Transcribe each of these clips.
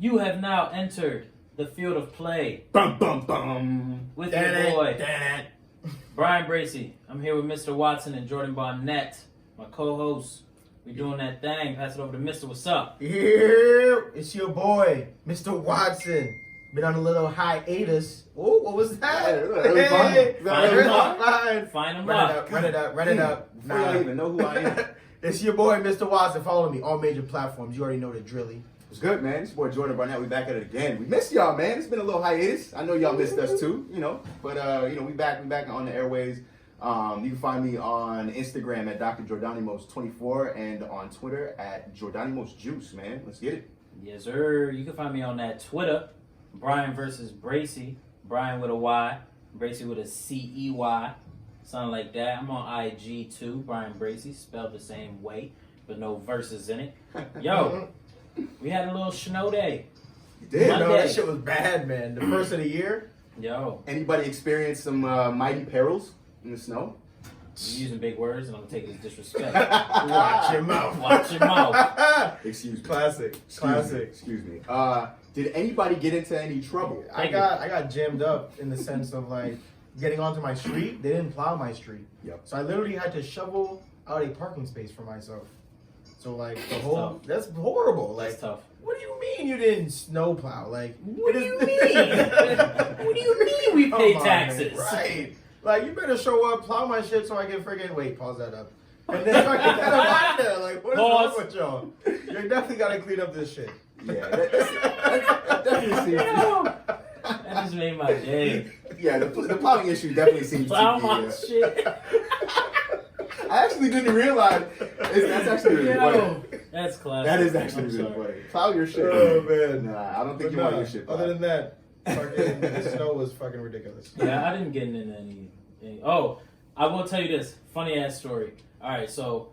You have now entered the field of play Bum bum bum. with your boy, Brian Bracey. I'm here with Mr. Watson and Jordan Barnett, my co-hosts. We doing that thing. Pass it over to Mr. What's up? Here, it's your boy, Mr. Watson. Been on a little hiatus. Oh, what was that? Hey, Find him Run up. it up. Before y'all even know who I am. It's your boy, Mr. Watson. Follow me all major platforms. You already know the drilly. What's good, man? It's your boy Jordan Barnett. We back at it again. We missed y'all, man. It's been a little hiatus. I know y'all missed us too, But we back on the airways. You can find me on Instagram at Dr. Jordanimos24 and on Twitter at JordanimosJuice, man. Let's get it. Yes, sir. You can find me on that Twitter, Brian versus Bracey. Brian with a Y, Bracey with a C-E-Y. Something like that. I'm on IG too, Brian Bracey, spelled the same way, but no verses in it. Yo, we had a little snow day. You did? Monday. No, that shit was bad, man. The first of the year. Yo, Anybody experienced some mighty perils in the snow? you're using big words and I'm gonna take this disrespect. Watch your mouth. Watch your mouth. Excuse me. Classic. Excuse me. Did anybody get into any trouble? I got jammed up in the sense of like getting onto my street. They didn't plow my street. Yep. So I literally had to shovel out a parking space for myself. So like tough. that's horrible. Like, That's tough. what do you mean you didn't snow plow? Like, What do you mean? What do you mean we pay Come on, taxes? man. Right. Like, you better show up, plow my shit so I can freaking wait. Pause that up. And then I can get out there. Like, what is Pause. wrong with y'all? You definitely gotta clean up this shit. Yeah, that definitely seems. Yo, that just made my day. Yeah, the plowing issue definitely seems Plow to be. my shit. I actually didn't realize that's actually really funny. Yo, that's classic. That is actually I'm really sorry. funny. Plow your shit. Oh, man. Nah, I don't think But you want nah, your shit plowed. other than that, fucking, the snow was fucking ridiculous. Yeah, I didn't get into any. Oh, I will tell you this funny ass story. All right, so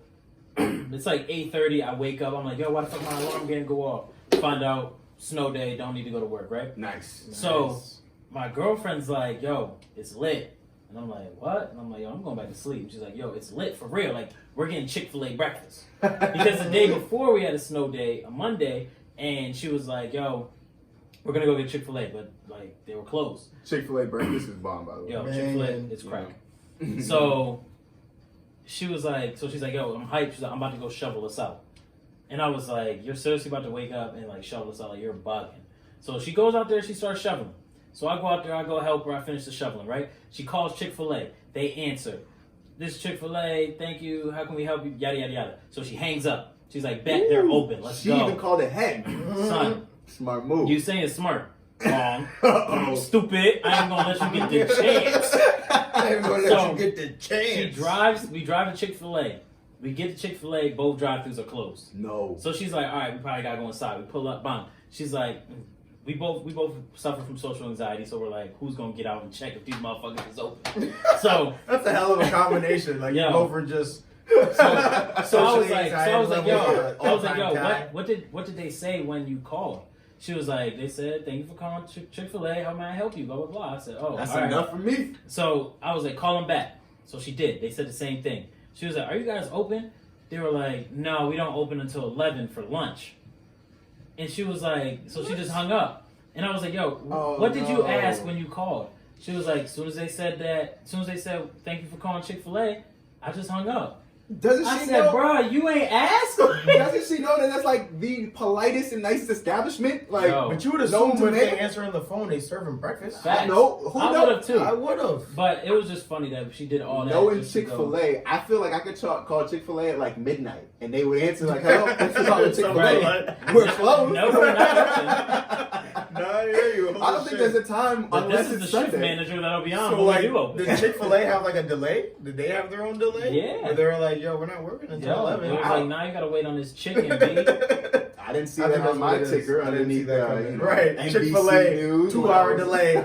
it's like 8:30. I wake up. I'm like, yo, why the fuck my alarm didn't go off? Find out snow day. Don't need to go to work, right? Nice. So my girlfriend's like, yo, it's lit. And I'm like, what? And I'm like, yo, I'm going back to sleep. She's like, yo, it's lit for real. Like, we're getting Chick-fil-A breakfast. Because the day before we had a snow day, a Monday, and she was like, yo, we're going to go get Chick-fil-A. But, like, they were closed. Chick-fil-A breakfast is bomb, by the way. Yo, Man. Chick-fil-A, it's crack. Yeah. So she was like, she's like, yo, I'm hyped. She's like, I'm about to go shovel us out. And I was like, you're seriously about to wake up and, like, shovel us out? Like, you're bugging. So she goes out there, she starts shoveling. So I go out there, I go help her, I finish the shoveling, right? She calls Chick-fil-A. They answer. This is Chick-fil-A, thank you, how can we help you? Yada, yada, yada. So she hangs up. She's like, bet they're open, let's She go. even called ahead. Son, Smart move. you saying smart. Wrong. Uh-oh. Stupid. I ain't gonna let you get the chance. I ain't gonna let So, you get the chance. We drive to Chick-fil-A. We get to Chick-fil-A, both drive-thrus are closed. No. So she's like, all right, we probably gotta go inside. We pull up, bang. She's like, we both suffer from social anxiety, so we're like, who's gonna get out and check if these motherfuckers is open? So That's a hell of a combination. Like, Yo. you both were just. so I was like, yo, Time. what did they say when you called? She was like, they said, thank you for calling Chick-fil-A. How may I help you? Blah blah blah. I said, oh, That's all right. enough for me. So I was like, call them back. So she did. They said the same thing. She was like, are you guys open? They were like, no, we don't open until 11 for lunch. And she was like, so she just hung up. And I was like, yo, what did you ask when you called? She was like, as soon as they said thank you for calling Chick-fil-A, I just hung up. Doesn't I she said, know? bro, you ain't asked? Doesn't she know that that's like the politest and nicest establishment? Like, Yo. But you would known assume to when they man? answering the phone, they serving breakfast. Facts. I know. Who I knows? would have too. I would have. But it was just funny that she did all that. Knowing just to go. Chick-fil-A, I feel like I could call Chick-fil-A at like midnight, and they would answer like, "Hello, thanks for calling Chick-fil-A. Right. We're closed." No, we're not. No, I hear you. I don't think there's a time But unless this is it's the shift Sunday. manager that'll be on So when like, we do open. did Chick-fil-A have like a delay? Did they have their own delay? Yeah. Or they were like, yo, we're not working until Yo, 11. it was like, now you gotta wait on this chicken, B. I didn't see I that think on that's my what it is. ticker I didn't underneath see that coming. that. Right. NBC Chick-fil-A, News, 2-hour whatever. delay.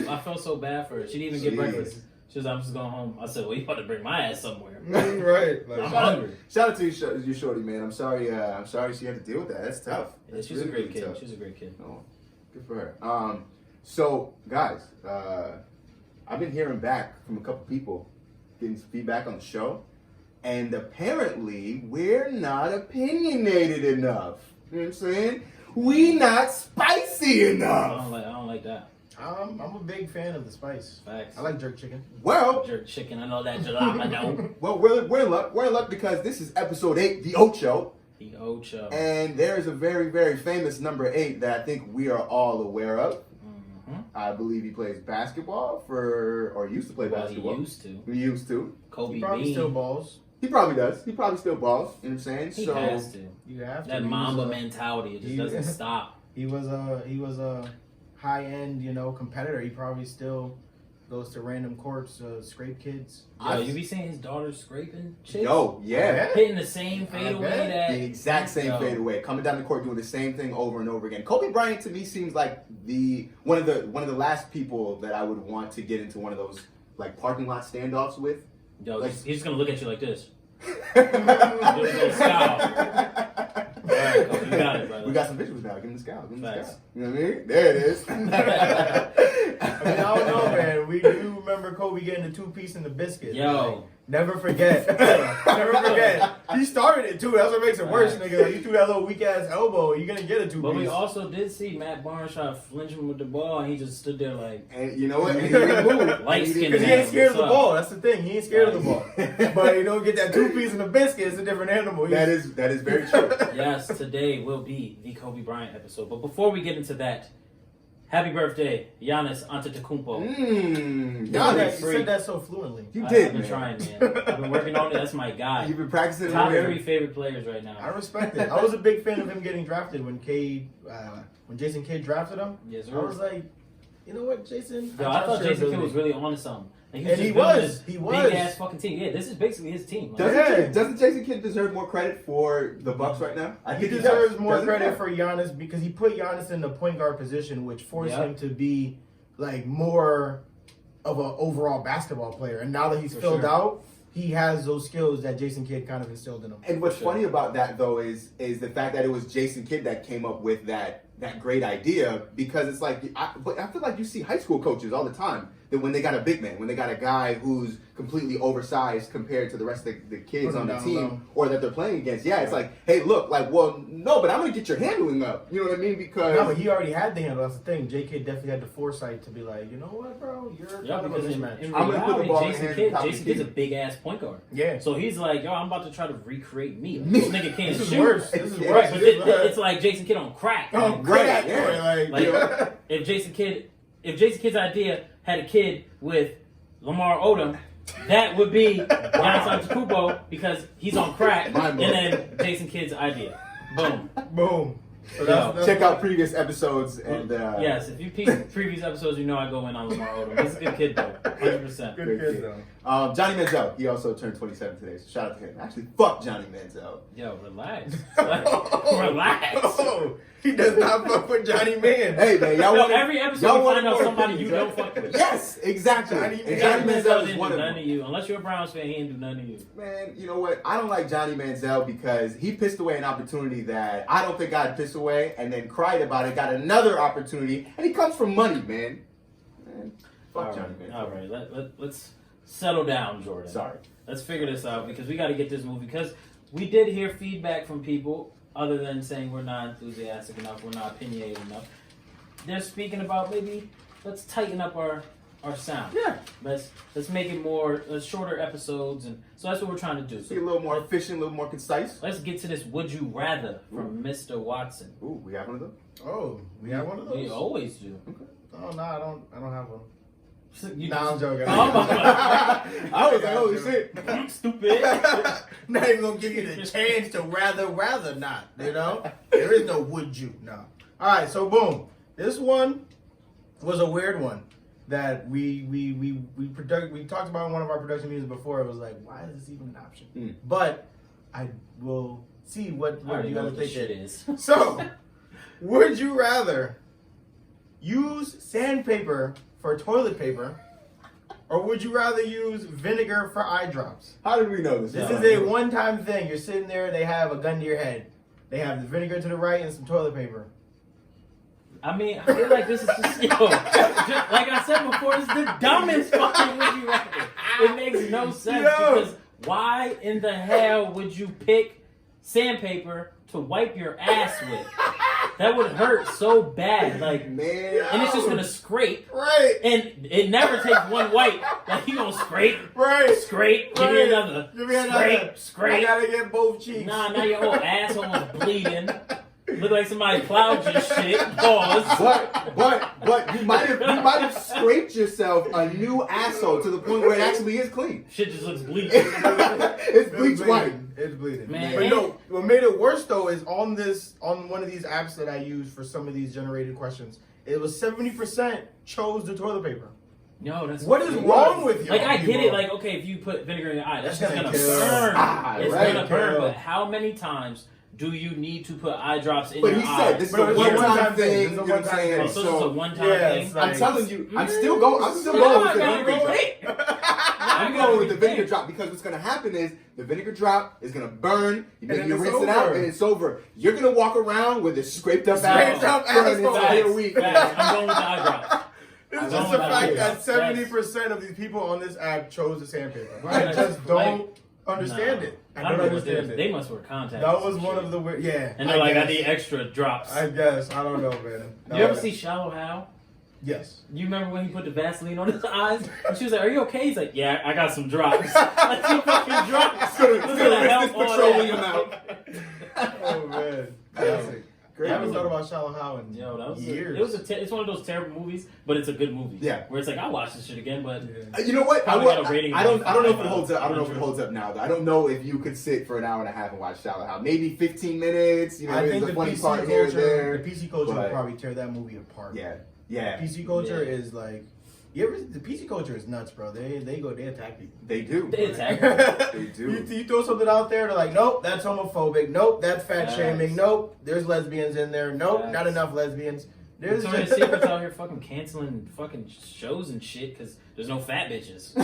I felt so bad for her. She didn't even get Jeez. breakfast. She was like, I'm just going home. I said, well, you about to bring my ass somewhere. Right. Like, I'm hungry. Shout out to you, shorty, man. I'm sorry she had to deal with that. That's tough. Yeah, That's she's really, a great really kid. tough. She's a great kid. Oh, good for her. So, guys, I've been hearing back from a couple people, getting some feedback on the show, and apparently we're not opinionated enough. You know what I'm saying? We not spicy I enough. don't like that. I'm a big fan of the spice. Facts. I like jerk chicken. Well, Jerk chicken. I know that jalapeno. well, we're in luck. We're in luck because this is episode 8, the Ocho. The Ocho. And there is a very, very famous number 8 that I think we are all aware of. Mm-hmm. I believe he plays basketball or used to play basketball. He used to. Kobe He probably Bean. still balls. He probably does. He probably still balls. You know what I'm saying? He so has to. You have to. That Mamba mentality, it just he- doesn't stop. He was a high end, competitor. He probably still goes to random courts, scrape kids. Yo, you be seeing his daughter scraping chicks? Yo, yeah. Hitting the same fadeaway bet. that... The exact same Yo. fadeaway, coming down the court doing the same thing over and over again. Kobe Bryant to me seems like one of the last people that I would want to get into one of those like parking lot standoffs with. Yo, Like- he's just gonna look at you like this. Alright, Kobe, you got it, brother. We got some visuals now. Give him the scowl. Give him the Facts. scowl. You know what I mean? There it is. I mean, I don't know, man. We do remember Kobe getting the 2-piece and the biscuit. Yo. Like, never forget. Never forget. He started it too. That's what makes it worse, nigga. Like, you threw that little weak ass elbow. You're gonna get a 2-piece. But we also did see Matt Barnes try to flinch him with the ball, and he just stood there like... And you know what? And he didn't move. Light skin Because he ain't scared of the What's up? ball. That's the thing. He ain't scared of the ball. But get that 2-piece and the biscuit. It's a different animal. That is very true. Yes, today will be the Kobe Bryant episode. But before we get into that, happy birthday, Giannis Antetokounmpo. You Giannis. said that so fluently. You I've did, been man. trying, man. I've been working on it. That's my guy. You've been practicing Top it. 3 favorite players right now. I respect it. I was a big fan of him getting drafted when Jason Kidd drafted him. Yes, I sir. was like, you know what, Jason? Yo, I thought trust your Jason Kidd ability. was really on to something. Like, And he just building was. this He was. Big ass fucking team. Yeah, this is basically his team. Like, Doesn't Jason Kidd deserve more credit for the Bucks right now? I He think deserves does. more Doesn't credit he? for Giannis because he put Giannis in the point guard position, which forced Yeah. him to be like more of an overall basketball player. And now that he's For filled sure. out, he has those skills that Jason Kidd kind of instilled in him. And what's For sure. funny about that though is the fact that it was Jason Kidd that came up with that great idea, because it's like but I feel like you see high school coaches all the time that when they got a big man, when they got a guy who's completely oversized compared to the rest of the kids Put him on the down team low. or that they're playing against, it's like, hey, look, like, well, no, but I'm gonna get your handling up. You know what I mean? Because No, but he already had the handle. That's the thing. J.K. definitely had the foresight to be like, you know what, bro? You're yeah, kind of a because in mismatch. reality, I'm gonna put the ball in Jason the Kidd, top of the Jason Kidd's a key. big ass point guard. Yeah. So he's like, yo, I'm about to try to recreate me. Me. This nigga can't This is shoot. worse. This is Yeah. worse. Right, but This is worse. it's like Jason Kidd on crack. Oh, Like, great. yeah. Like, if Jason Kidd's idea had a kid with Lamar Odom, that would be Giannis Antetokounmpo because he's on crack, Mind and then Jason Kidd's idea. Boom. Boom. So Yo. check out previous episodes and Yes, if you peep previous episodes, you know I go in on Lamar Odom. He's a good kid though, 100%. Good kid, though. Johnny Manziel, he also turned 27 today, so shout out to him. Actually, fuck Johnny Manziel. Yo, relax. Relax. Oh, he does not fuck with Johnny Man. Hey man, y'all Yo, want every episode y'all you want find out more somebody you opinions, don't right? fuck with. Yes, exactly. Johnny And Johnny Johnny Manziel Manziel is didn't one do of none them. of you. Unless you're a Browns fan, he didn't do none of you. Man, you know what? I don't like Johnny Manziel because he pissed away an opportunity that I don't think I'd piss away, and then cried about it, got another opportunity, and he comes from money, man. Fuck Johnny Manziel. All right. Let's settle down, Jordan. Sorry. Let's figure this out because we got to get this movie. Because we did hear feedback from people other than saying we're not enthusiastic enough, we're not opinionated enough. They're speaking about maybe let's tighten up our sound. Yeah. Let's make it more shorter episodes, and so that's what we're trying to do. Be a So little more efficient, a little more concise. let's get to this. Would you rather from Mr. Watson? Ooh, we have one of those? Oh, we have one of those? We always do. Oh, no, I don't have one. You Nah, I'm joking. Oh my God. I was like, holy shit. Stupid. Not even gonna give you the chance to rather not, you know? There is no would you, no. Alright, so boom. This one was a weird one that we talked about in one of our production meetings before. It was like, why is this even an option? But I will see what I already you know guys what this think shit it is. So, would you rather use sandpaper for toilet paper, or would you rather use vinegar for eye drops? How did we know this? This is a one-time thing. You're sitting there, they have a gun to your head. They have the vinegar to the right and some toilet paper. I mean, I feel like this is just, like I said before, it's the dumbest fucking would you rather. It makes no sense because why in the hell would you pick sandpaper to wipe your ass with? That would hurt so bad. Like, Man. and it's just gonna scrape. Right. And it never takes one wipe. Like, he gonna scrape, Right. scrape, give me another. Give me another. Scrape. I gotta get both cheeks. Nah, now your whole asshole is bleeding. Look like somebody plowed your shit. Pause. But you might have scraped yourself a new asshole to the point where it actually is clean. Shit just looks bleak. It's bleach white. It's bleeding. Man. But no, what made it worse though is on one of these apps that I use for some of these generated questions, it was 70% chose the toilet paper. Yo, that's What is wrong with you? Like, I get it. Like, okay, if you put vinegar in your eye, that's just gonna kill. burn. It's Right. gonna burn. Kill. But how many times do you need to put eye drops in But your he eye? said this is But a it's a one-time one-time thing. thing. It's a You know what I'm one-time saying? Oh, so this is a one-time yeah, thing. it's I'm like- telling you, I'm still going with the vinegar drop. I'm going with the vinegar drop because what's gonna happen is the vinegar drop is gonna burn. You And then rinse it's it out, over. and it's over. You're gonna walk around with a scraped up Scraped up for an asshole. entire week. Facts. I'm going with the eye drops. It's I'm just going the with fact the eye that drops. 70% of these people on this app chose the sandpaper. Right. I just don't Like, understand nah. it. I don't don't know what understand They it. must wear contacts. That was and one shit. of the weird. Yeah. And they're like, I guess. need extra drops. I guess. I don't know, man. You ever see Shallow Hal? Yes. You remember when he put the Vaseline on his eyes? And she was like, "Are you okay?" He's like, "Yeah, I got some drops." Like, two fucking drops. It's gonna What's gonna rinse help this all petroleum that? out. Oh man. Classic. Great I haven't movie. thought about Shallow Hal in Yo, that was years. it's one of those terrible movies, but it's a good movie. Yeah. Where it's like, I'll watch this shit again, but You know what? Probably got a rating I don't of know if it 5 holds up. I don't know if it 100. holds up now. Though. I don't know if you could sit for an hour and a half and watch Shallow Hal. Maybe 15 minutes. You know, I there's think a the funny PC part here and culture, there. the PC culture but- will probably tear that movie apart. Yeah, PC culture Yeah. is like, the PC culture is nuts, bro. They attack people. they do. They attack. They do. You throw something out there, they're like, nope, that's homophobic. Nope, that's fat Facts. shaming. Nope, there's lesbians in there. Nope, Facts. not enough lesbians. There's Victoria's Secret's out here fucking canceling fucking shows and shit because there's no fat bitches.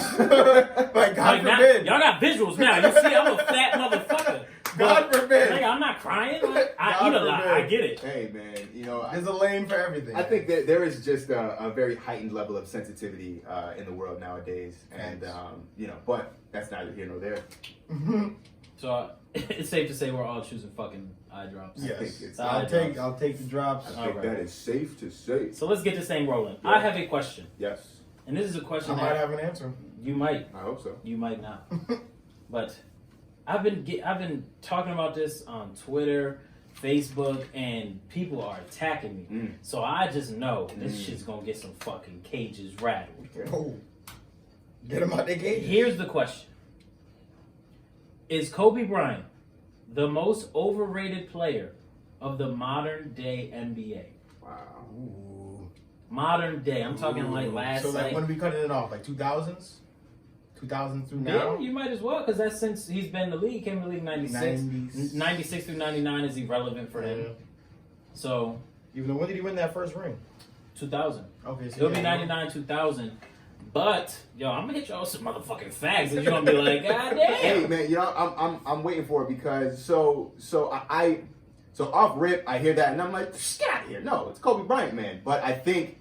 like, God Like, now, forbid. y'all got visuals now. You see, I'm a fat motherfucker. God But, forbid. nigga, I'm not crying. Like, I God eat a lot. forbid. I get it. Hey man, you know, There's a lane for everything. I think that there is just a very heightened level of sensitivity in the world nowadays, and Thanks. you know, but that's neither here nor there. So it's safe to say we're all choosing fucking eye drops. think Yes, it's I'll take the drops. I think Alright. that is safe to say. So let's get this thing rolling. Yeah. I have a question, Yes, and this is a I question might that have an answer. you might, I hope so. you might not. But I've been talking about this on Twitter, Facebook, and people are attacking me. Mm. So I just know this shit's gonna get some fucking cages rattled. Oh, get them out their cage. Here's the question: is Kobe Bryant the most overrated player of the modern day NBA? Wow. Ooh. Modern day. I'm talking like last. So like, when are we cutting it off? Like 2000s, 2000 through now. Yeah, you might as well, because that's since he's been in the league. He came in the league 96. 90s. 96 through 99 is irrelevant for him. Yeah. So, Even though when did he win that first ring? 2000. Okay, so It'll be yeah, 99, 2000. But, yo, I'm going to hit y'all with some motherfucking facts, and you're going to be like, God damn. Hey man, you know I'm waiting for it because so off rip I hear that and I'm like, get out of here. No, it's Kobe Bryant, man. But I think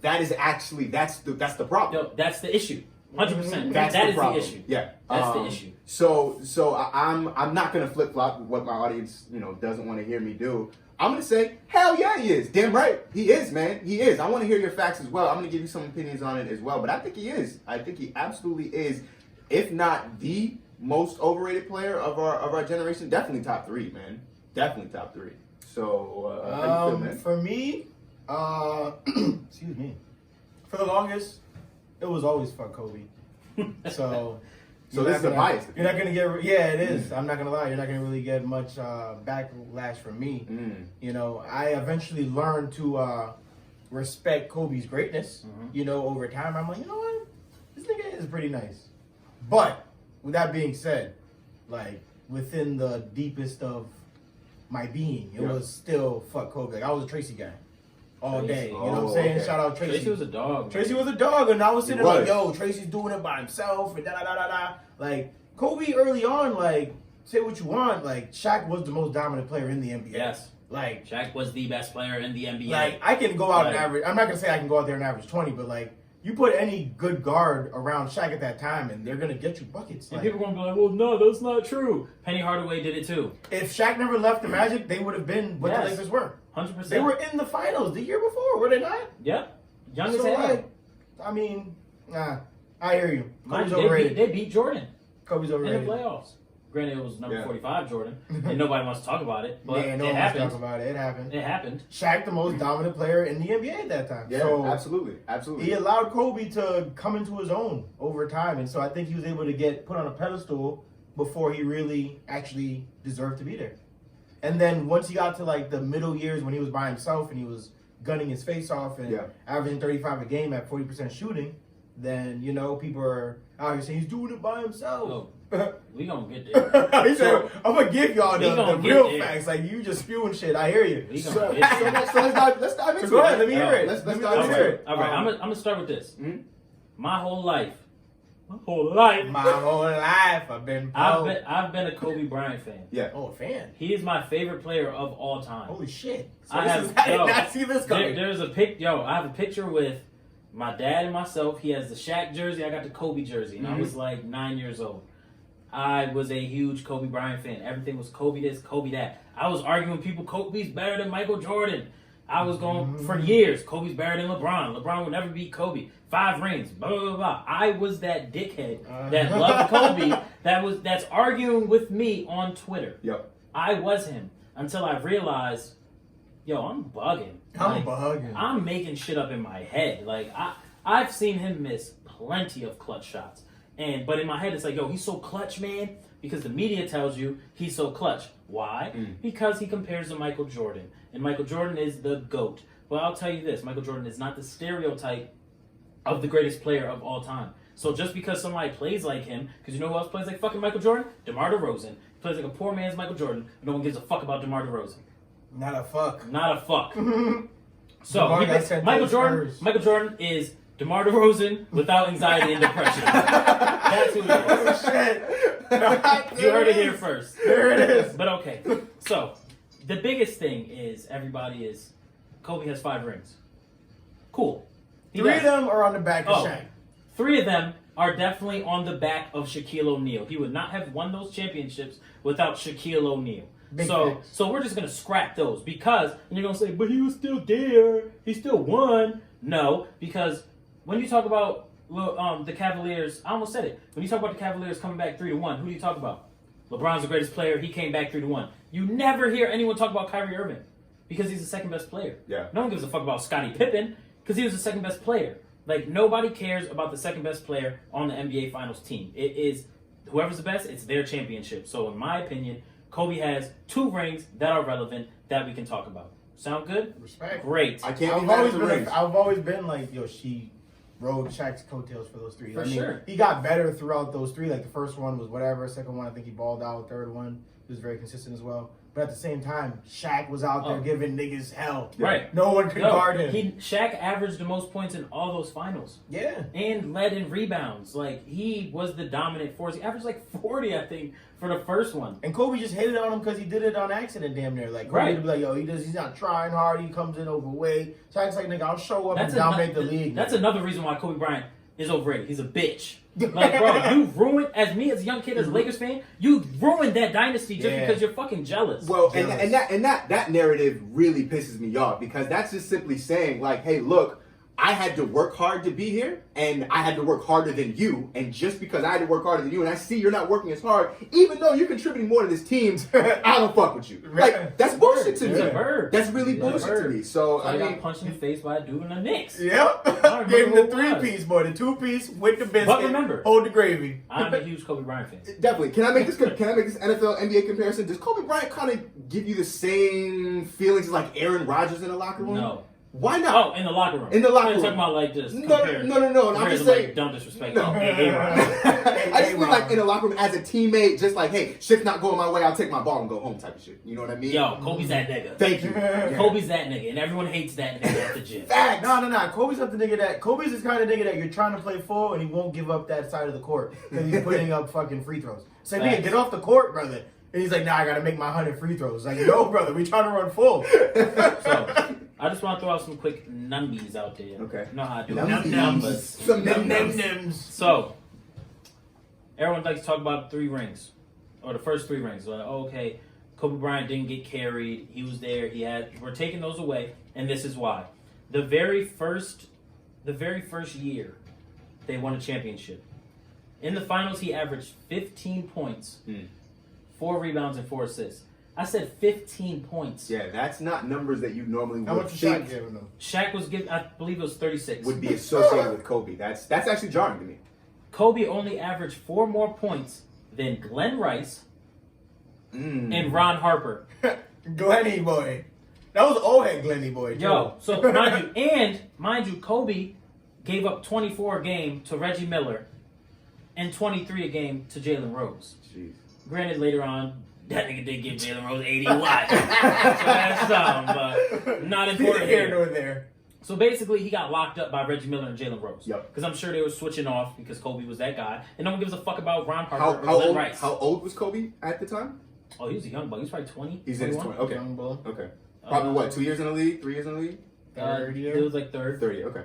that is actually that's the problem. Yo, that's the issue. 100%. That's That the is problem. the issue. Yeah, That's the issue. So I'm not gonna flip flop what my audience doesn't want to hear me do. I'm gonna say hell yeah he is. Damn right he is, man. He is. I want to hear your facts as well. I'm gonna give you some opinions on it as well. But I think he is. I think he absolutely is. If not the most overrated player of our generation, definitely top 3, man. Definitely top 3. So how you feel, man? For me, excuse me. For the longest, it was always fuck Kobe. So you're this not is a bias. You're not gonna get. Yeah, it is. I'm not gonna lie. You're not gonna really get much backlash from me. Mm. You know, I eventually learned to respect Kobe's greatness. You know, over time, I'm like, you know what, this nigga is pretty nice. But with that being said, like within the deepest of my being, it Yeah. was still fuck Kobe. Like I was a Tracy guy all Tracy. day. You know what I'm Oh, saying? okay. Shout out Tracy. Tracy was a dog. Tracy was a dog, and I was sitting He there was. like, yo, Tracy's doing it by himself, and da da da da da. Like Kobe early on, like say what you want, like Shaq was the most dominant player in the NBA. Yes. Like Shaq was the best player in the NBA. I can go out and Like- average. I'm not gonna say I can go out there and average 20, but like you put any good guard around Shaq at that time, and they're gonna get you buckets. And Like, people are gonna be like, well, no, that's not true. Penny Hardaway did it too. if Shaq never left the Magic, they would have been what the Lakers were. 100%. They were in the finals the year before, were they not? Yep. Young as So hell. like, I mean, I hear you. Kobe's They overrated. beat Jordan Kobe's in overrated. the playoffs. Granted, it was number Yeah. 45 Jordan, and nobody wants to talk about it, but Yeah, no it one wants to happened. talk about it. It happened. It happened. Shaq, the most dominant player in the NBA at that time. Yeah, So absolutely, absolutely. he allowed Kobe to come into his own over time, and so I think he was able to get put on a pedestal before he really actually deserved to be there. And then once he got to like the middle years when he was by himself and he was gunning his face off and averaging 35 a game at 40% shooting, then people are out here saying he's doing it by himself. Oh, we gonna get there. He said, I'm gonna give y'all We the gonna get real there. facts. Like you just spewing shit. I hear you. We So, gonna so get there. let's dive into So go it. ahead, let me hear it. Let's Let me dive into hear it. it. All right, I'm gonna start with this. Mhm. My whole life, My whole life, I've been. I've been a Kobe Bryant fan. Yeah. Oh, a fan. He is my favorite player of all time. Holy shit! So I this have- I did yo, not see this coming. There's a pic. Yo, I have a picture with my dad and myself. He has the Shaq jersey. I got the Kobe jersey, and I was like 9 years old. I was a huge Kobe Bryant fan. Everything was Kobe this, Kobe that. I was arguing with people, Kobe's better than Michael Jordan. I was going for years, Kobe's better than LeBron. LeBron will never beat Kobe. 5 rings, blah, blah, blah, blah. I was that dickhead that loved Kobe that's arguing with me on Twitter. Yep. I was him until I realized, yo, I'm bugging. I'm Like, bugging. I'm making shit up in my head. Like I've seen him miss plenty of clutch shots. But in my head it's like, yo, he's so clutch, man, because the media tells you he's so clutch. Why? Because he compares to Michael Jordan. And Michael Jordan is the GOAT. Well, I'll tell you this, Michael Jordan is not the stereotype of the greatest player of all time. So just because somebody plays like him, because you know who else plays like fucking Michael Jordan? DeMar DeRozan. Plays like a poor man's Michael Jordan. No one gives a fuck about DeMar DeRozan. Not a fuck. Not a fuck. So DeMar got sent to Michael the Jordan. Spurs. Michael Jordan is DeMar DeRozan without anxiety and depression. That's who he is. Shit. You heard it here first. There it is. But okay. So the biggest thing is Kobe has 5 rings. Cool. He 3 does. of them are on the back of Oh. Shaq. 3 of them are definitely on the back of Shaquille O'Neal. He would not have won those championships without Shaquille O'Neal. Big So facts. so we're just gonna scrap those because and you're gonna say, but he was still there. He still won. No, because when you talk about the Cavaliers, I almost said it. When you talk about the Cavaliers coming back 3-1, who do you talk about? LeBron's the greatest player. He came back 3-1. You never hear anyone talk about Kyrie Irving because he's the second best player. Yeah. No one gives a fuck about Scottie Pippen because he was the second best player. Like, nobody cares about the second best player on the NBA Finals team. It is whoever's the best, it's their championship. So, in my opinion, Kobe has 2 rings that are relevant that we can talk about. Sound good? Respect. Great. I can't be I've mad always at the been. rings. I've always been like, yo, she rode Shaq's coattails for those 3. For sure. He got better throughout those 3. Like the first one was whatever. Second one, I think he balled out. Third one, he was very consistent as well. But at the same time, Shaq was out there giving niggas hell. Right. No one could guard him. Shaq averaged the most points in all those finals. Yeah. And led in rebounds. Like, he was the dominant force. He averaged like 40, I think, for the first one. And Kobe just hated on him because he did it on accident, damn near. Like Kobe Right. would be like, yo, he's not trying hard. He comes in overweight. Shaq's like, nigga, I'll show up and dominate the league. That's another reason why Kobe Bryant is overrated. He's a bitch. Like, bro, you ruined, as me, as a young kid, as a Lakers fan, you ruined that dynasty just because you're fucking jealous. Well, and that narrative really pisses me off because that's just simply saying like, hey, look, I had to work hard to be here, and I had to work harder than you. And just because I had to work harder than you, and I see you're not working as hard, even though you're contributing more to this team, I don't fuck with you. Like, that's bullshit to He's me. a bird. That's really He's a bullshit bird. to me. So, I I got mean, punched in the face by a dude in the Knicks. Yep. remember Gave him the who it was. 3-piece, boy. The 2-piece with the biscuit. But remember, hold the gravy. I'm a huge Kobe Bryant fan. definitely. Can I make this NFL NBA comparison? Does Kobe Bryant kind of give you the same feelings as like Aaron Rodgers in the locker room? No. Why not? Oh, in the locker room. In the locker I'm room. talking about like this. No. I'm just saying. Like, don't disrespect No. me. A-Rod. I just feel like in the locker room as a teammate, just like, hey, shit's not going my way, I'll take my ball and go home type of shit. You know what I mean? Yo, Kobe's that nigga. Thank you. Kobe's that nigga, and everyone hates that nigga at the gym. Facts. No. Kobe's not the nigga that. Kobe's this kind of nigga that you're trying to play full and he won't give up that side of the court because he's putting up fucking free throws. Say, nigga, Facts. get off the court, brother. And he's like, nah, I gotta make my 100 free throws. Like, no, brother, we trying to run full. So, I just want to throw out some quick numbies out there. Okay. You know how I do Numbies. numbers. Some Nem numbers. nems. So, everyone likes to talk about 3 rings, or the first 3 rings. Like, okay, Kobe Bryant didn't get carried. He was there. We're taking those away, and this is why. The very first year, they won a championship. In the finals, he averaged 15 points, 4 rebounds, and 4 assists. I said 15 points. Yeah, that's not numbers that you normally would How much think Shaq giving them? Shaq was given, I believe it was 36. would be associated with Kobe. That's actually jarring to me. Kobe only averaged 4 more points than Glenn Rice and Ron Harper. Glenny boy. That was old head Glenny boy. Too. Yo, so mind you, Kobe gave up 24 a game to Reggie Miller and 23 a game to Jalen Rose. Jeez. Granted, later on, that nigga did give Jalen Rose 80 watts. So that's but not important here here. nor there. So basically, he got locked up by Reggie Miller and Jalen Rose. Yep. Because I'm sure they were switching off because Kobe was that guy. And no one gives a fuck about Ron Harper or Glenn Rice. How old was Kobe at the time? Oh, he was a young buck. He was probably 20. He's in his 21. 20. Okay. Young bull. Okay. Probably what, 2 years in the league? 3 years in the league? Third year. It was like third. 30, okay.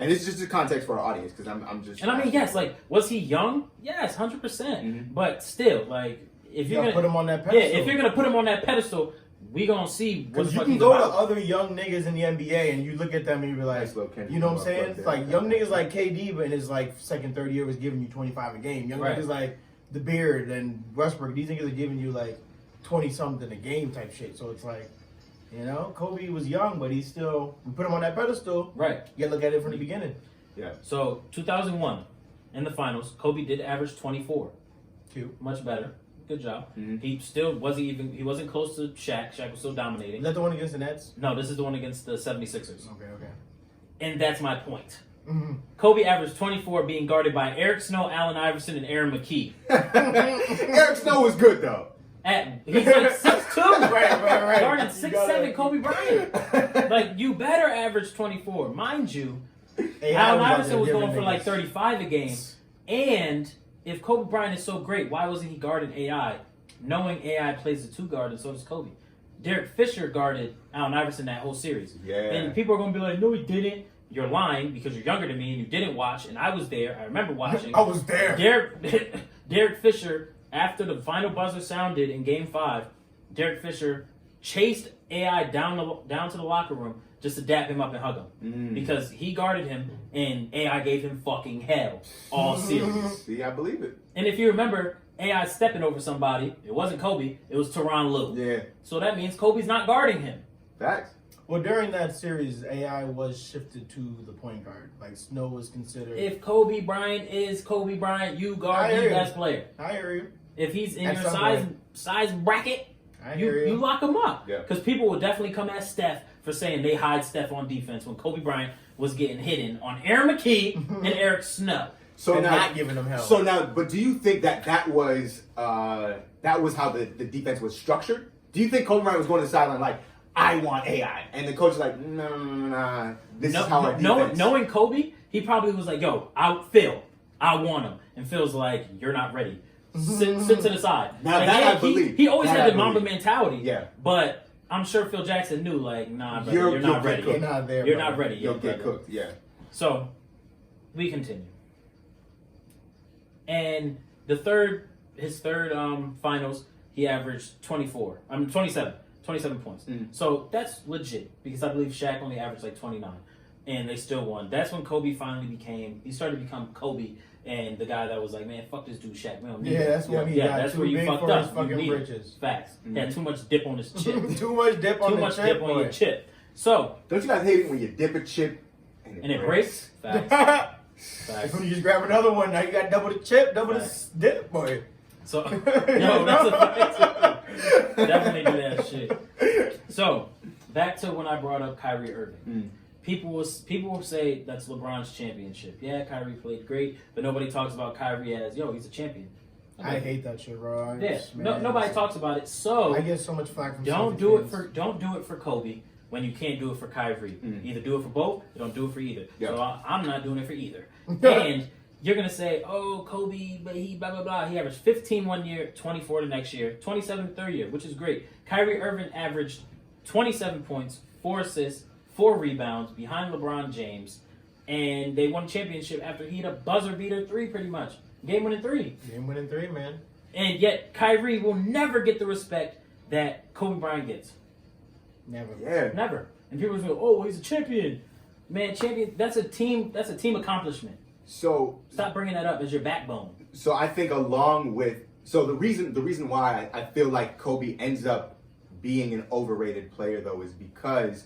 And this is just the context for our audience, because I'm just... And I mean, yes, like, was he young? Yes, 100%. Mhm. But still, like, if you're gonna gonna put him on that pedestal. Yeah, if you're gonna put him on that pedestal, we gonna see what the Because you fuck can he's go to about. other young niggas in the NBA and you look at them and you be like, Nice little Kendrick you know what I'm Lamar saying? plug Like there. young niggas like KD, but in his like second, third year was giving you 25 a game. Young Right. niggas like the Beard and Westbrook, these niggas are giving you like 20 something a game type shit. So it's like, you know, Kobe was young, but he's still, we put him on that pedestal. Right. You gotta look at it from the beginning. Yeah. So 2001, in the finals, Kobe did average 24. Cute. Much better. Good job. Mhm. He still he wasn't close to Shaq. Shaq was still dominating. Is that the one against the Nets? No, this is the one against the 76ers. Okay. And that's my point. Mm-hmm. Kobe averaged 24 being guarded by Eric Snow, Allen Iverson, and Aaron McKee. Eric Snow was good, though. He's like 6'2". Right. Guarding You 6'7", gotta- Kobe Bryant. Like, you better average 24. Mind you, Hey, Allen I Iverson was giving going for like niggas- 35 a game. And if Kobe Bryant is so great, why wasn't he guarding AI? Knowing AI plays the 2 guard and so does Kobe. Derek Fisher guarded Allen Iverson that whole series. Yeah. And people are going to be like, no, he didn't. You're lying because you're younger than me and you didn't watch. And I was there. I remember watching. I was there. Derek Fisher, after the final buzzer sounded in Game 5, Derek Fisher chased AI down to the locker room just to dap him up and hug him. Because he guarded him and AI gave him fucking hell all series. See, I believe it. And if you remember, AI stepping over somebody, it wasn't Kobe, it was Tyronn Lue. Yeah. So that means Kobe's not guarding him. Facts. Well, during that series, AI was shifted to the point guard. Like Snow was considered. If Kobe Bryant is Kobe Bryant, you guard I the hear you. best player. I hear you. If he's in At your some size bracket, I hear you lock him up. Yeah. Because people will definitely come at Steph for saying they hide Steph on defense when Kobe Bryant was getting hidden on Aaron McKee and Eric Snow. So and now, not giving them hell. So now, but do you think that was how the defense was structured? Do you think Kobe Bryant was going to the sideline like, I want AI, and the coach is like, nah, this is how our defense. Knowing Kobe, he probably was like, yo, I want him. And Phil's like, you're not ready. Sit to the side. Now Like, that yeah, I believe. He always That had I the Mamba believe. mentality. Yeah. But I'm sure Phil Jackson knew, like, nah, brother, You're you're not ready. cooked. You're not there. You're bro. not ready You'll yet, get brother. cooked. Yeah. So, we continue. And his third finals, he averaged 27 points. So that's legit because I believe Shaq only averaged like 29, and they still won. That's when Kobe he started to become Kobe and the guy that was like, man, fuck this dude Shaq. We don't need Yeah, him. that's when he Yeah, got that's too where you big fucked for up. his fucking You need it. britches. Facts. He had too much dip on his chip. Too much dip on Too the much chip, dip on your boy. chip. So, Don't you guys hate it when you dip a chip and it breaks? Facts. Facts. When you just grab another one, now you got double the chip, double the dip, boy. So, yo, that's a fact. Definitely do that shit. So, back to when I brought up Kyrie Irving. People will say that's LeBron's championship. Yeah, Kyrie played great, but nobody talks about Kyrie as, yo, he's a champion. I hate that shit, bro. Yeah, nobody talks about it. So I get so much flack from don't Celtics do it fans. don't do it for Kobe when you can't do it for Kyrie. Either do it for both, or don't do it for either. Yeah. So I'm not doing it for either. And you're gonna say, oh, Kobe, but he blah blah blah. He averaged 15 one year, 24 the next year, 27 the third year, which is great. Kyrie Irving averaged 27 points, 4 assists, 4 rebounds behind LeBron James, and they won a championship after he hit a buzzer beater 3 pretty much. Game-winning 3. Game-winning 3, man. And yet Kyrie will never get the respect that Kobe Bryant gets. Never. Yeah. Never. And people will go, oh, he's a champion. Man, champion, that's a team accomplishment. So Stop bringing that up as your backbone. So I think along with the reason why I feel like Kobe ends up being an overrated player though is because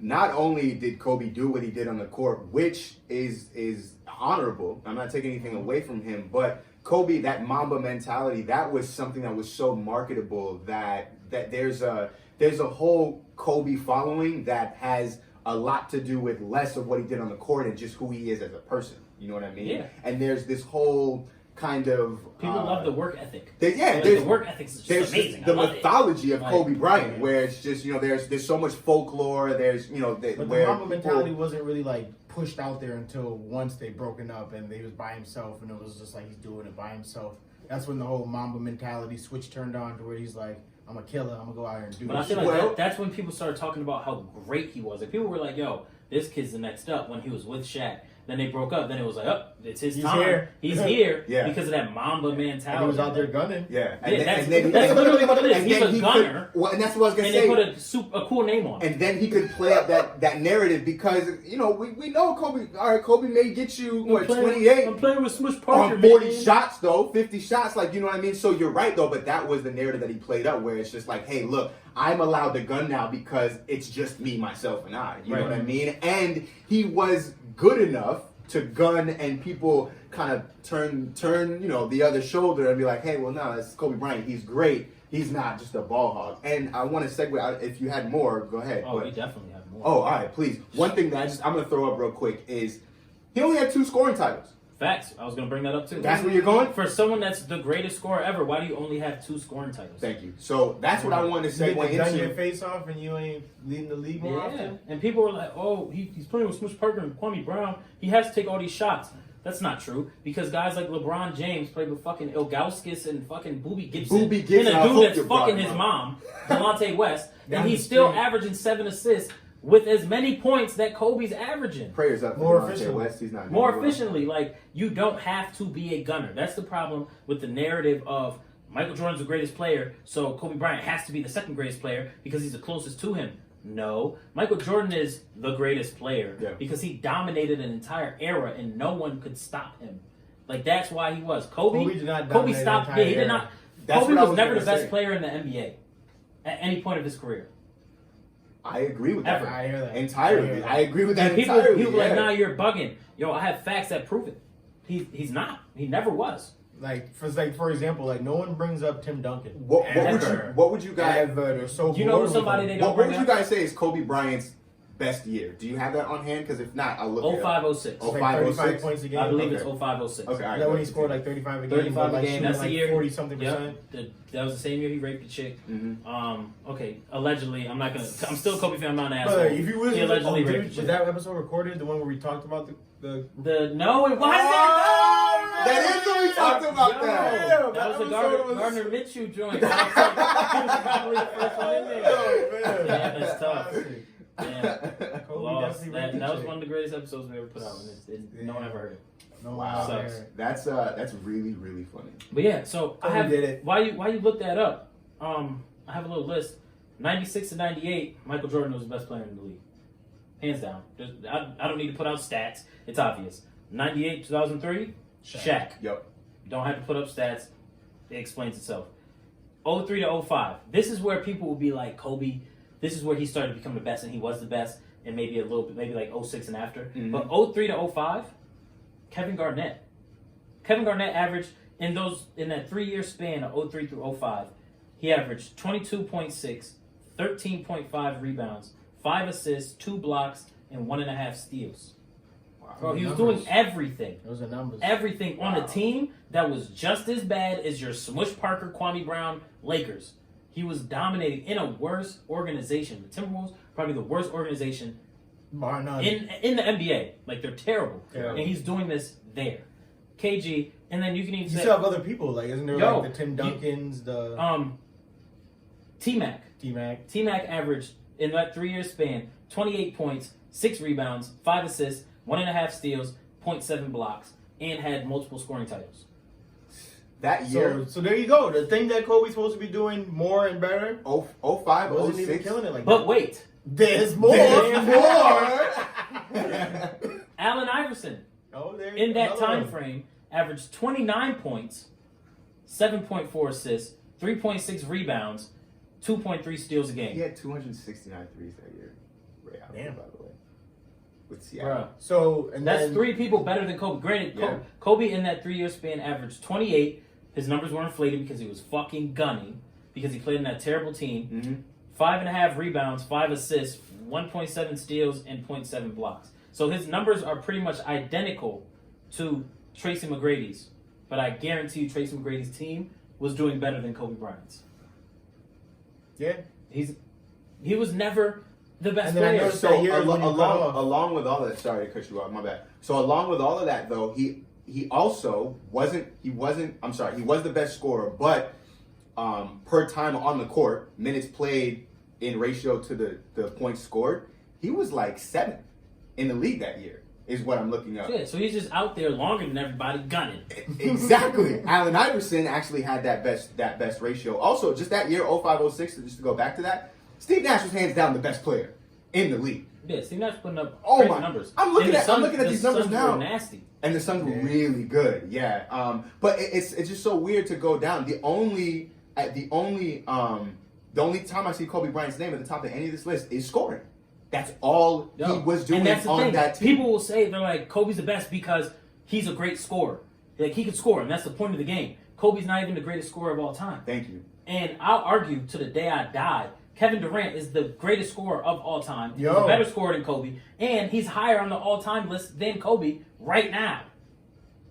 not only did Kobe do what he did on the court, which is honorable. I'm not taking anything away from him, but Kobe, that Mamba mentality, that was something that was so marketable that there's a whole Kobe following that has a lot to do with less of what he did on the court and just who he is as a person. You know what I mean? Yeah. And there's this whole kind of People love the work ethic. The work ethic is just amazing. The I love mythology of Like, Kobe Bryant, yeah. where it's just there's so much folklore. There's But the where Mamba mentality wasn't really like pushed out there until once they broken up and he was by himself, and it was just like he's doing it by himself. That's when the whole Mamba mentality switch turned on to where he's like, I'm a killer, I'm gonna go out here and do But I this. feel like that's when people started talking about how great he was. Like people were like, "Yo, this kid's the next up." When he was with Shaq, then they broke up. Then it was like, "Oh, it's his He's time. here." He's here." Yeah. Because of that Mamba mentality. And he was out there gunning. yeah, That's literally what it is. and He's then a he gunner, could, and that's what I was gonna and say. they put a cool name on it. And then he could play up that narrative because we know Kobe. All right, Kobe may get you 28. I'm playing with Smush Parker. On 40 man. shots though, 50 shots, like you know what I mean. So you're right though, but that was the narrative that he played up, where it's just like, hey, look, I'm allowed to gun now because it's just me, myself, and I. You know what I mean? And he was good enough to gun, and people kind of turn the other shoulder and be like, hey, well, no, that's Kobe Bryant. He's great. He's not just a ball hog. And I want to segue out. If you had more, go ahead. Oh, but, we definitely have more. oh, all right, please. One thing that I'm gonna throw up real quick is he only had 2 scoring titles. Facts. I was going to bring that up too. That's where you're going? For someone that's the greatest scorer ever, why do you only have 2 scoring titles? Thank you. So that's what I wanted to You segue get to gun your into. face off and you ain't leading the league more Yeah. often. And people were like, oh, he's playing with Smush Parker and Kwame Brown. He has to take all these shots. That's not true, because guys like LeBron James played with fucking Ilgauskas and fucking Boobie Gibson. Boobie Gibson, and I a hope dude that's you brought fucking him his up. mom, Delonte West, and Down he's the still street. averaging 7 assists with as many points that Kobe's averaging. Prayers up for More Delonte efficiently. West. He's not More doing well. efficiently, like, you don't have to be a gunner. That's the problem with the narrative of Michael Jordan's the greatest player, so Kobe Bryant has to be the second greatest player because he's the closest to him. No. Michael Jordan is the greatest player because he dominated an entire era and no one could stop him. Like, that's why he was. Kobe did not Kobe dominate the stopped. entire Yeah, he did era. not. That's Kobe what I was never gonna the best say. player in the NBA at any point of his career. I agree with that. Ever. I hear that. Entirely. I agree with that And people entirely. were like, yeah. nah, you're bugging. Yo, I have facts that prove it. He's not. He never was. For example, like no one brings up Tim Duncan. What would you guys? Ever. They're so You know bored who with somebody him. they don't What bring would you up? guys say is Kobe Bryant's best year? Do you have that on hand? Because if not, I'll look it up. 05-06. It's like 05, 35 06? points a game. I believe Okay. it's 05-06. Okay, all right. Is that when he scored like 35 a game? 35 but, a like, game. shooting, That's the like year. 40 something Yep. percent. That was the same year he raped a chick. Mm-hmm. Okay. Allegedly, I'm not gonna. I'm still a Kobe fan. I'm not an asshole. But if you was, He allegedly raped a was chick. that episode recorded? The one where we talked about the No, it wasn't. That is what we talked about. Yo, that. Damn, that was the episode was- Gardner Minshew joint. That was like, he was probably the first one in there. Oh, man. Yeah, that's tough. Classic. Yeah. Kobe Lost. definitely That raped a was chick. one of the greatest episodes we ever put out, and no one ever heard it. No, Wow. Sucks. That's really really funny. But yeah, so I Kobe have. did it. Why you look that up? I have a little list. 96 to 98, Michael Jordan was the best player in the league, hands down. I don't need to put out stats. It's obvious. 98 2003, Shaq. Yep. Don't have to put up stats. It explains itself. 03 to 05. This is where people will be like, Kobe, this is where he started to become the best, and he was the best, and maybe a little bit, maybe like 06 and after. Mm-hmm. But 03 to 05, Kevin Garnett. Kevin Garnett averaged, in that 3-year span of 03 through 05, he averaged 22.6, 13.5 rebounds, 5 assists, 2 blocks, and 1.5 steals. Bro, he was doing everything. Those are numbers. Everything on a team that was just as bad as your Smush Parker, Kwame Brown Lakers. He was dominating in a worse organization. The Timberwolves, probably the worst organization Bar none. in the NBA. Like, they're terrible. Terrible. And he's doing this there. KG, and then you can even You say still have other people, like isn't there Yo, like the Tim Duncans, the T-Mac. T-Mac. T-Mac averaged in that 3-year span, 28 points, 6 rebounds, 5 assists, 1.5 steals, 0.7 blocks, and had multiple scoring titles. That year. So there you go. The thing that Kobe's supposed to be doing more and better. 05, Wasn't 06. even killing it like But that. wait, There's more. There's more. Allen Iverson Oh, there in that another time one. frame averaged 29 points, 7.4 assists, 3.6 rebounds, 2.3 steals a game. He had 269 threes that year. Ray Allen, Damn. by the way. With Seattle. Bruh. So and That's then, 3 people better than Kobe. Granted, Yeah. Kobe in that 3-year span averaged 28. His numbers were inflated because he was fucking gunning because he played in that terrible team. Mm-hmm. 5.5 rebounds, 5 assists, 1.7 steals, and 0.7 blocks. So his numbers are pretty much identical to Tracy McGrady's. But I guarantee you Tracy McGrady's team was doing better than Kobe Bryant's. Yeah. He was never the best And then I player. noticed So that year when he cut off. along with all that, sorry to cut you off, my bad. So along with all of that, though, he also wasn't. I'm sorry, he was the best scorer, but per time on the court, minutes played in ratio to the points scored, he was like 7th in the league that year. Is what I'm looking up. Yeah, so he's just out there longer than everybody gunning. Exactly. Allen Iverson actually had that best ratio. Also, just that year, 05-06, just to go back to that, Steve Nash was hands down the best player in the league. Yeah, Steve Nash putting up Oh crazy my- numbers. I'm looking And at these numbers Suns now. were nasty. And the Suns were Yeah. really good, yeah. But it's just so weird to go down. The only time I see Kobe Bryant's name at the top of any of this list is scoring. That's all he was doing and that's the on thing. that team. People will say they're like Kobe's the best because he's a great scorer. Like he can score, and that's the point of the game. Kobe's not even the greatest scorer of all time. Thank you. And I'll argue to the day I die, Kevin Durant is the greatest scorer of all time. He's Yo. a better scorer than Kobe, and he's higher on the all-time list than Kobe right now.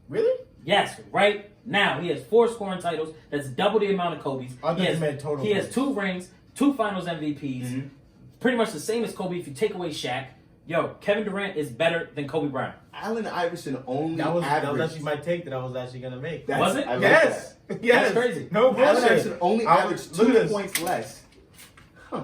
Really? Yes, right now. He has 4 scoring titles. That's double the amount of Kobe's. I thought He you has, meant total he has points. 2 rings, 2 finals MVPs. Mm-hmm. Pretty much the same as Kobe if you take away Shaq. Yo, Kevin Durant is better than Kobe Bryant. Allen Iverson only That was averaged. actually my take that I was actually gonna make. Was it? I love Yes. that. Yes. That's crazy. No Allen bullshit. Iverson only I averaged look at 2 this. points less. Huh.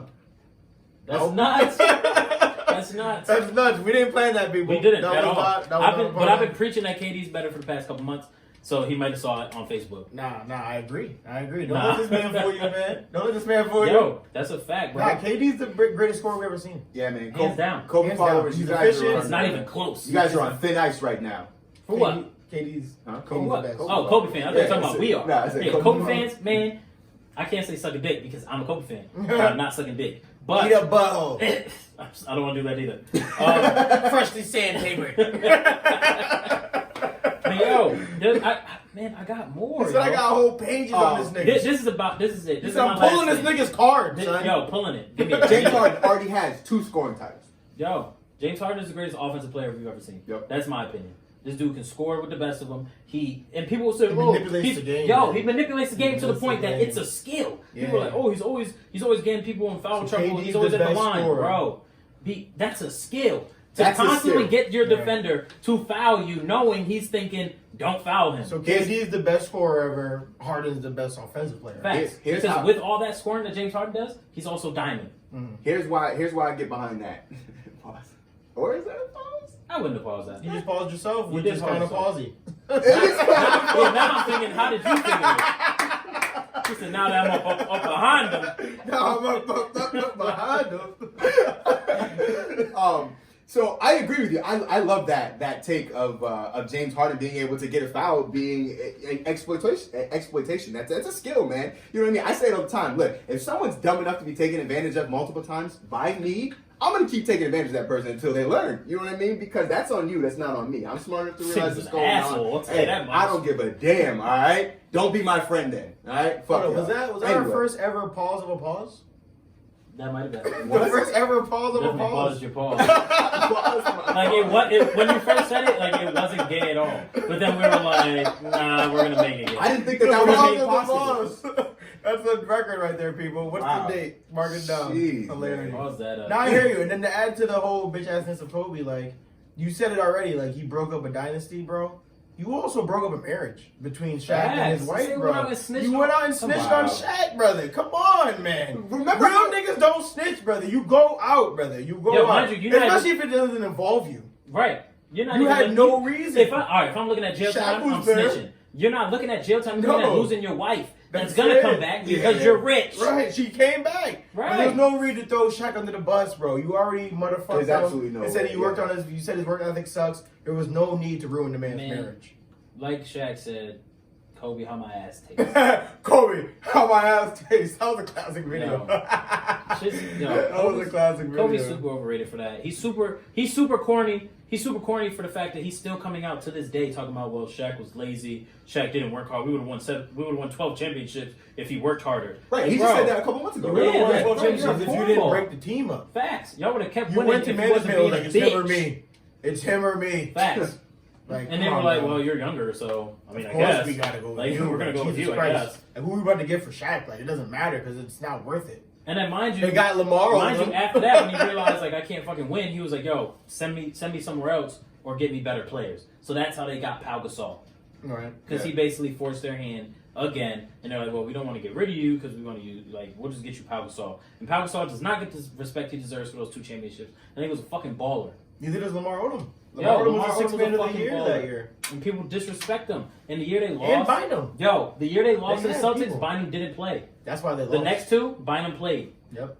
That's nuts. That's nuts. That's nuts. We didn't plan that, people. We didn't That at was all. not- that was not I've been planned. preaching that KD's better for the past couple months, so he might have saw it on Facebook. Nah, I agree. Don't Nah. let this man fool you, man. Don't let this man fool you. Yo, that's a fact, bro. Nah, KD's the greatest scorer we've ever seen. Yeah, man. Hands down. Kobe Hands followers, down. you He's guys efficient. are It's on, not even close. you guys are on thin ice right now. For what? KD's. Huh? For Kobe's what? the best. Oh, Kobe fan. I thought you were talking about we are. Nah, I said Yeah, Kobe. Kobe fans, man, I can't say suck a dick because I'm a Kobe fan. But I'm not sucking dick. But Eat a butthole. I don't want to do that either. Freshly sandpapered. But yo, I got more. He said I yo. got whole pages on this nigga. This is it. He This is said my I'm pulling last this thing. nigga's card, son. Yo, pulling it. Give me it. James Harden already has 2 scoring titles. Yo, James Harden is the greatest offensive player we've ever seen. Yep. That's my opinion. This dude can score with the best of them. And people will say, He "Oh, manipulates the game, Yo, man. he manipulates the game to the manipulates point the that game. it's a skill. Yeah. People are like, "Oh, he's always getting people in foul So trouble. KD's He's always the at the best line, scorer. bro." That's a skill. To That's a constantly skill. get your Yeah. defender to foul you, knowing he's thinking, "Don't foul him." So KD's the best scorer ever. Harden's the best offensive player. Facts. Here's because how- with all that scoring that James Harden does, he's also diamond. Here's why I get behind that. Pause. Or is that a pause? I wouldn't have paused that. You just paused yourself, You which did is pause kind of yourself. pausy. Yeah, now I'm thinking, how did you figure it? He said, now that I'm up behind him. No, I'm up behind him. So I agree with you. I love that take of James Harden being able to get a foul being exploitation. That's a skill, man. You know what I mean? I say it all the time. Look, if someone's dumb enough to be taken advantage of multiple times by me, I'm gonna keep taking advantage of that person until they learn. You know what I mean? Because that's on you. That's not on me. I'm smart enough to realize He's what's an going asshole, I'll on. tell you that much. I don't give a damn. All right. Don't be my friend then. All right. Fuck Hold on, was y'all. that our Anyway. first ever pause of a pause? That might have been. The first ever pause of a Definitely pause. paused your pause. Like when you first said it, like it wasn't gay at all. But then we were like, nah, we're gonna make it gay. I didn't think that was Pause made of a possible. pause. That's the record right there, people. What's Wow. the date? Mark it down. Jeez, Hilarious. man. Pause that up. Now I hear you, and then to add to the whole bitch assness of Kobe, like you said it already, like he broke up a dynasty, bro. You also broke up a marriage between Shaq and his Facts. wife, Say bro. went out and snitched You went out and on- snitched Wow. on Shaq, brother. Come on, man. Remember Real how- niggas don't snitch, brother. You go out, brother. You go Yo, out. mind you, not Especially if it doesn't involve you. Right. You're not You even had looking- no reason. If I'm looking at jail Shaq time, I'm was there. snitching. You're not looking at jail time. You're looking at No. losing your wife. That's That's gonna it. come back because Yeah. you're rich. Right, she came back. Right. There's no reason to throw Shaq under the bus, bro. You already motherfucked There's him. absolutely no They said way, he worked yeah. on his. You said his work ethic sucks. There was no need to ruin the man's Man. marriage. Like Shaq said, Kobe, how my ass tastes. Kobe, how my ass tastes. That was a classic video. Yo, That was a classic video. Kobe's super overrated for that. He's super corny. He's super corny for the fact that he's still coming out to this day talking about, well, Shaq was lazy. Shaq didn't work hard. We would have won 12 championships if he worked harder. Right, he Bro, just said that a couple months ago. You would have Yeah, won like, 12 bro, championships you're if you didn't horrible. break the team up. Facts. Y'all would have kept You winning went to if he wasn't management being like a it's him or bitch. me. It's him or me. Facts. Like, And they come were on, like, man. well, you're younger, so I mean, Of I course guess we gotta go with like you. we're gonna go with Jesus you, I Christ. guess. Like, who we about to get for Shaq? Like, it doesn't matter because it's not worth it. And then mind you, They got Lamar on mind you, them. after that, when he realized like I can't fucking win, he was like, yo, send me somewhere else or get me better players. So that's how they got Pau Gasol. Right. Because he basically forced their hand again, and they're like, well, we don't want to get rid of you because we want to use, like, we'll just get you Pau Gasol. And Pau Gasol does not get the respect he deserves for those 2 championships. I think he was a fucking baller. Neither does Lamar Odom. Yo, Lamar Odom Lamar was the Odom 6th man of the fucking year baller. that year. And people disrespect him. And the year they And lost, Bynum. yo, the year they lost They to the had Celtics, people. Bynum didn't play. That's why they lost. The next 2, Bynum played. Yep.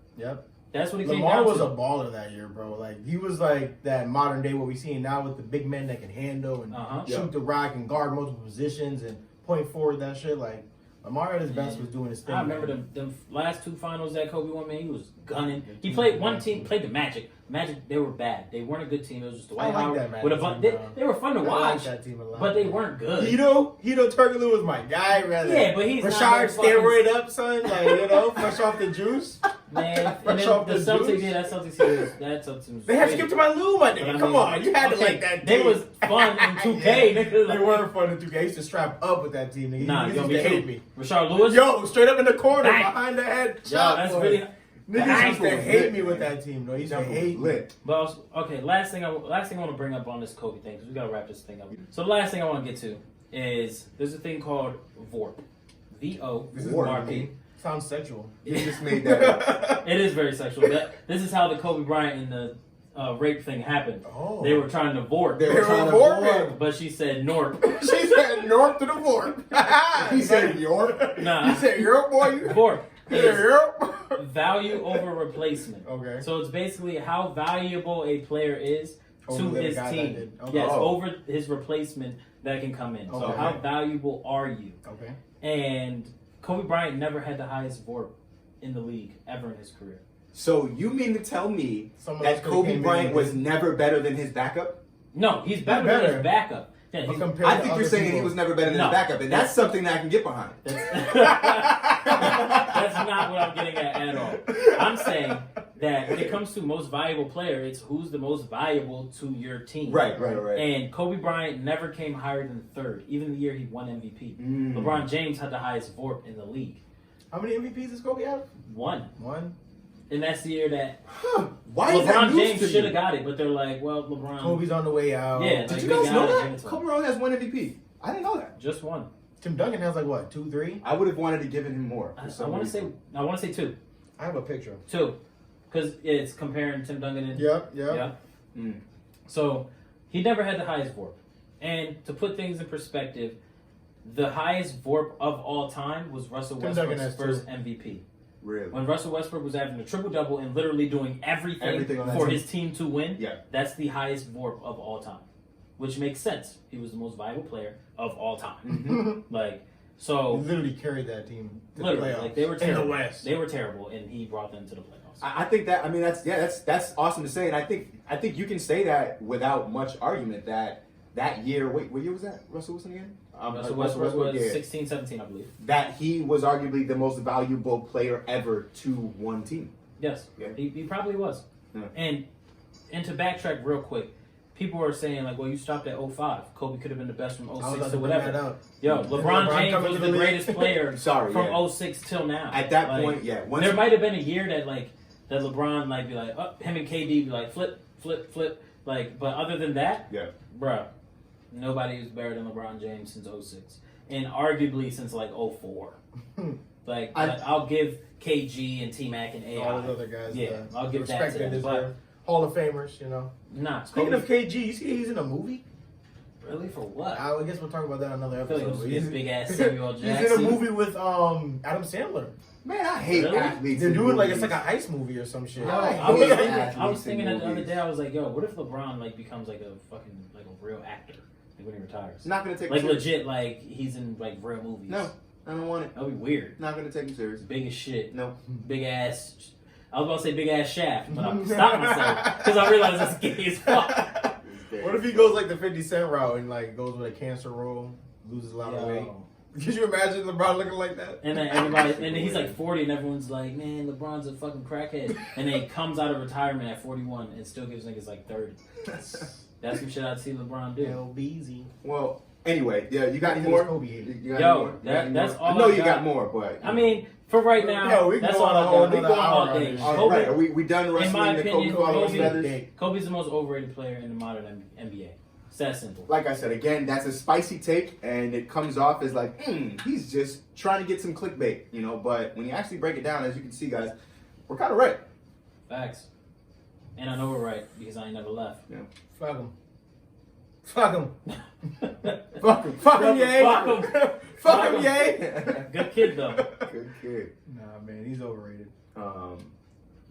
That's what he came Lamar down was to. a baller that year, bro. Like, he was like that modern day what we see now with the big men that can handle and Uh-huh. shoot the rock and guard multiple positions and point forward that shit. Like, Lamar at his best was doing his thing. I remember man. them last 2 finals that Kobe won, man. He was gunning. He played one team, played the Magic. Magic, they were bad. They weren't a good team. It was just I Dwight like Howard that Magic with a team, bunch. They, bro. they were fun to I like watch, that team a lot, but they bro. weren't good. Hito Turkoglu was my guy, rather. Yeah, but he's not Rashard no fucking- steroid up, son. Like, fresh off the juice. Man, and Fresh then off the the Celtics, juice. yeah, that Celtics team was They had great. Skip to my Lou, my nigga. But I Come mean, on, you had to okay, like that they team. was fun in 2K, nigga. They Like- were fun in 2K. I used to strap up with that team, nigga. Nah, Niggas yo, used me to too. hate me. Rashard Lewis. Yo, straight up in the corner, Bang. behind the head. Yo, shot, that's boy. really. Niggas used to Bang. hate me with that team, though. He used to hate me. lit. But also, okay, last thing I want to bring up on this Kobe thing because we gotta wrap this thing up. So the last thing I want to get to is there's a thing called VORP, This is VORP. Sounds sexual. You just made that up. It is very sexual. This is how the Kobe Bryant and the rape thing happened. Oh. They were trying to VORP, They They were were trying to vorping. vorp. but she said Norp. She said north to the vorp. He said York. Nah. He said Europe, boy. You VORP said is Europe. value over replacement. Okay. So it's basically how valuable a player is Over to the his guy that team. did. Okay. Yes, Oh. over his replacement that can come in. So Okay. how valuable are you? Okay. And Kobe Bryant never had the highest VORP in the league ever in his career. So you mean to tell me Someone else that could've Kobe came in Bryant and- was never better than his backup? No, he's better than his backup. Yeah, But he's- compared I to think other you're saying he people- was never better than No. his backup, and that's something that I can get behind. That's not what I'm getting at all. I'm saying that when it comes to most valuable player, it's who's the most valuable to your team. Right. And Kobe Bryant never came higher than third, even the year he won MVP. Mm. LeBron James had the highest VORP in the league. How many MVPs does Kobe have? One. One. And that's the year that Huh. Why is that LeBron news James to should you? have got it, but they're like, well, LeBron Kobe's on the way out. Yeah. Did Like, you we guys know gotta give that? it to him. Kobe only has one MVP. I didn't know that. just won. Tim Duncan has like what, 2, 3? I would have wanted to give him more. I want to say two. I have a picture. Two. Because it's comparing Tim Duncan and Yep. yeah. Mm. So he never had the highest VORP. And to put things in perspective, the highest VORP of all time was Russell Tim Duncan Westbrook's has first MVP. Really? When Russell Westbrook was having a triple-double and literally doing everything Everything on that for team. his team to win, Yeah. that's the highest VORP of all time. Which makes sense. He was the most valuable player of all time. Mm-hmm. Like, He so, literally carried that team to literally, the playoffs. like, they were in terrible. the West. They were terrible, and he brought them to the playoffs. I think that. I mean, that's awesome to say, and I think you can say that without much argument. That year, wait, what year was that? Russell Wilson again? Russell Westbrook was yeah. 16, 17, I believe. That he was arguably the most valuable player ever to one team. Yes, Yeah. he probably was. Yeah. And to backtrack real quick, people are saying like, well, you stopped at 05. Kobe could have been the best from I was 06 about to to bring whatever. that up. Yo, LeBron James coming was to the the greatest league. player Sorry, from yeah. 06 till now. At that Like, point, yeah. Once there might have been a year that that LeBron like be like, him and KD be like flip, like, but other than that, yeah. bruh, Nobody was better than LeBron James since 06. And arguably since like 04. I'll give KG and T-Mac and AI. All those other guys. Yeah, I'll give that respect to they them. deserve. Hall of Famers, you know. Nah, Speaking of KG, you see he's in a movie? really, for what? I guess we'll talk about that in another I feel like it episode. was this big ass Samuel He's Jackson. in a movie with Adam Sandler. Man, I hate Really? athletes. They're in doing like movies. it's like a heist movie or some shit. Yo, I I hate was athletes thinking in that the other movies. day. I was like, yo, what if LeBron like becomes like a fucking like a real actor like when he retires? Not gonna take Like him serious. legit, like he's in like real movies. No, I don't want it. That'd be weird. Not gonna take him serious. Big as shit. No. Big ass. I was about to say big ass shaft, but I stopped myself because I realized that's gay as fuck. What if he goes like the 50 Cent route and like goes with a cancer role, loses a lot of weight? Yo. Could you imagine LeBron looking like that? And then everybody, and then he's like 40, and everyone's like, "Man, LeBron's a fucking crackhead." And then he comes out of retirement at 41 and still gives niggas like 30. That's some shit I'd see LeBron do. LBZ. Well, anyway, yeah, you got any He more? was Kobe hater. You got Yo, any more? You got any that's more? all I know I you got. got more, but I mean, for right now, Yo, we can that's go all on a I whole got. We nother going all hour day. on this. all Kobe, right, are we done in my wrestling the opinion, Kobe follows Kobe- feathers? Kobe's the most overrated player in the modern NBA. It's that simple. Like I said, again, that's a spicy take, and it comes off as like, he's just trying to get some clickbait, you know. But when you actually break it down, as you can see, guys, we're kind of right. Facts. And I know we're right because I ain't never left. Fuck him. Fuck him. Fuck him. Fuck him, yay. Fuck him. Fuck Fuck him, him. yay. Good kid though. Good kid. Nah, man, he's overrated.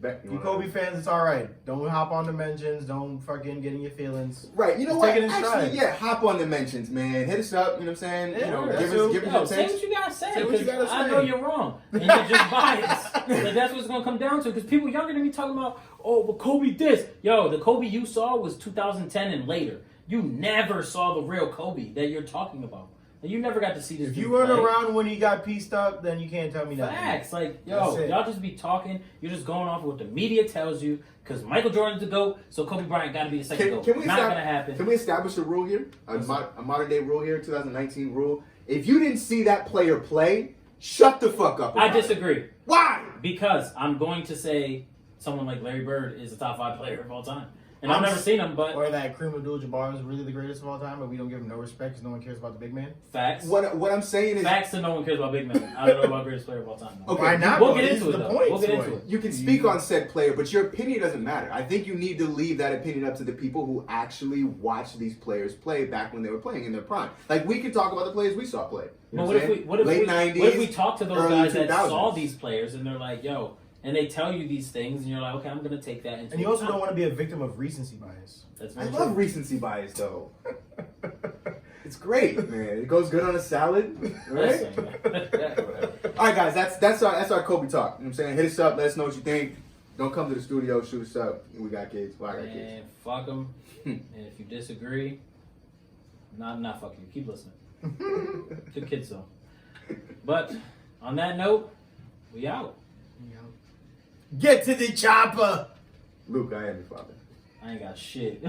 Beck, You Kobe fans, it's all right. Don't hop on the mentions. Don't fucking get in your feelings. Right, you know Just what? take it in stride. Actually, yeah, hop on the mentions, man. Hit us up, you know what I'm saying? Yeah, you know, that's give true. us Yo, your say takes. what you gotta say. Say what you 'cause gotta I say. know you're wrong. And you're just biased. Like, that's what it's gonna come down to. Because people younger than me talking about, oh, but Kobe this. Yo, the Kobe you saw was 2010 and later. You never saw the real Kobe that you're talking about. Like, you never got to see this. If dude you weren't play. around when he got pieced up, then you can't tell me nothing. Facts, like, That's yo, it. y'all just be talking. You're just going off of what the media tells you. Because Michael Jordan's the GOAT, so Kobe Bryant got to be the second GOAT. Can we Not establish- gonna happen. Can we establish a rule here? A modern day rule here, 2019 rule. If you didn't see that player play, shut the fuck up. I about it. disagree. Why? Because I'm going to say someone like Larry Bird is a top 5 player of all time. And I've never seen him, but Or that Kareem Abdul-Jabbar is really the greatest of all time, but we don't give him no respect because no one cares about the big man. facts. What I'm saying is, Facts and no one cares about big men. I don't know about greatest player of all time. Though. Okay, Why not? We'll though? get These into are it, the though. points, We'll get into boy. it. you can speak on said player, but your opinion doesn't matter. I think you need to leave that opinion up to the people who actually watched these players play back when they were playing in their prime. Like, we can talk about the players we saw play. You know But what if Late we 90s, what if we talk to those early guys that 2000s. saw these players and they're like, yo, and they tell you these things and you're like, okay, I'm gonna take that into And you also account. don't want to be a victim of recency bias. That's I very love true. recency bias, though. It's great, man. It goes good on a salad, right? Listen, All right, guys, that's our Kobe talk. You know what I'm saying? Hit us up. Let us know what you think. Don't come to the studio. Shoot us up. We got kids. Well, I got kids. and fuck them. And if you disagree, not fuck you. Keep listening. Good kids though. But on that note, we out. Get to the chopper. Luke, I am your father. I ain't got shit.